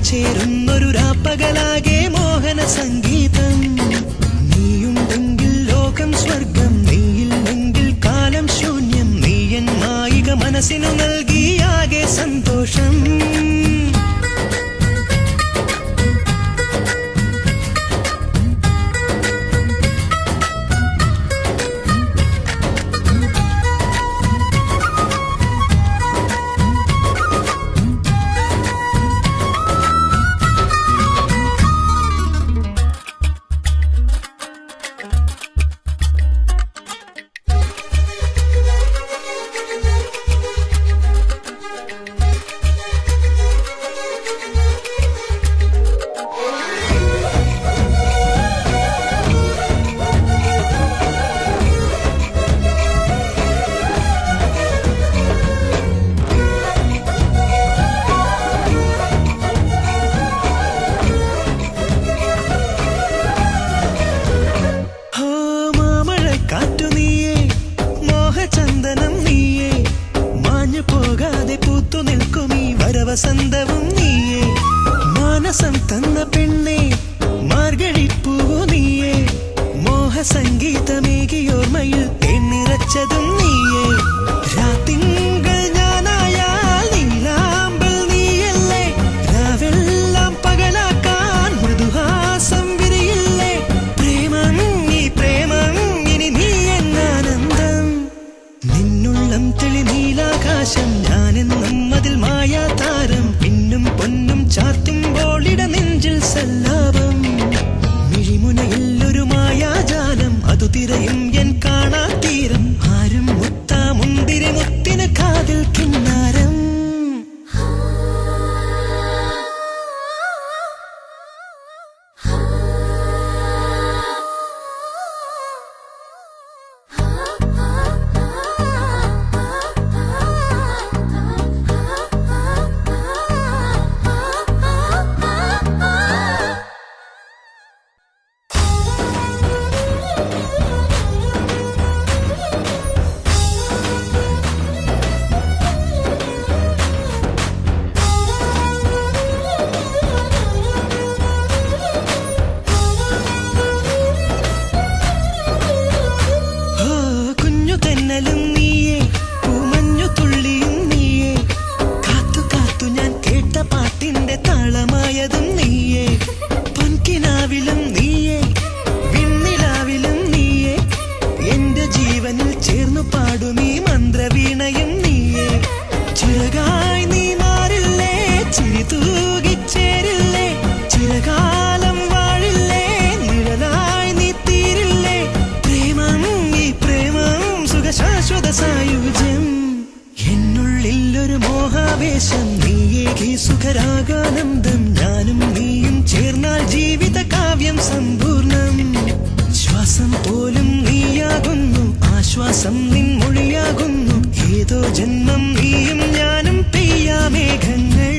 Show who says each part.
Speaker 1: ചേരുന്നൊരു രാപ്പകലാകെ മോഹന സംഗീതം. നീയുണ്ടെങ്കിൽ ലോകം സ്വർഗം, നീയില്ലെങ്കിൽ കാലം ശൂന്യം. നീയൻ നായിക മനസ്സിനു നൽകിയാകെ സന്തോഷം. ചന്ദനം നീയേ, മാഞ്ഞു പോകാതെ പൂത്തു നിൽക്കും ഈ വരവസന്തവും നീയേ. മാനസം തന്ന പെണ്ണേ, മാർഗഴിപ്പൂവു നീയേ. മോഹസംഗീതമേകിയോർമ്മയിൽ തേന്നിറച്ചതും നീയേ. രാത്തിങ്കൾ ഞാനായാൽ നീലാമ്പൽ നീയല്ലേ. രാവെല്ലാം പകലാക്കാൻ മൃദുഹാസം വിരിയില്ലേ. പ്രേമം നീ പ്രേമം, ഇനി നീ എന്നാനന്ദം. നിന്നുള്ളം തെളി നീലാകാശം, ഞാനെന്നും അതിൽ മായാതാരം. പിന്നും പൊന്നും ചാർത്തുമ്പോൾ ഇട നെഞ്ചിൽ സല്ലാപം. മിഴിമുനയിൽ ഒരു മായാജാലം, അതു തിരയും എൻ കാണാ തീരം. ആരും മുത്താ മുന്തിരി മുത്തിന് കാതിൽ കിന്നാരം. നീയേ, പൂമഞ്ഞു തുള്ളിയും നീയേ. കാത്തു കാത്തു ഞാൻ കേട്ട പാട്ടിന്റെ താളമായതും നീയേ. പൊൻകിനാവിലും നീയേ, വിണ്ണിലാവിലും നീയേ. എന്റെ ജീവനിൽ ചേർന്നു പാടും ഈ മന്ത്രവീണയും നീയേ. ചിറകായി നീ മാറില്ലേ, ചിരി തൂകിച്ചേരില്ലേ. ചിരകാലം വാഴില്ലേ, നിഴലായി നീ തീരില്ലേ. പ്രേമം ഈ പ്രേമം ശാശ്വത സായുജ്യം. എന്നുള്ളിൽ ഒരു മോഹാവേശം, നീയേകി സുഖരാഗാനന്ദം. ഞാനും നീയും ചേർന്നാൽ ജീവിത കാവ്യം സമ്പൂർണം. ശ്വാസം പോലും നീയാകുന്നു, ആശ്വാസം നിൻ മൊഴിയാകുന്നു. ഏതോ ജന്മം നീയും ഞാനും പെയ്യാമേഘങ്ങൾ.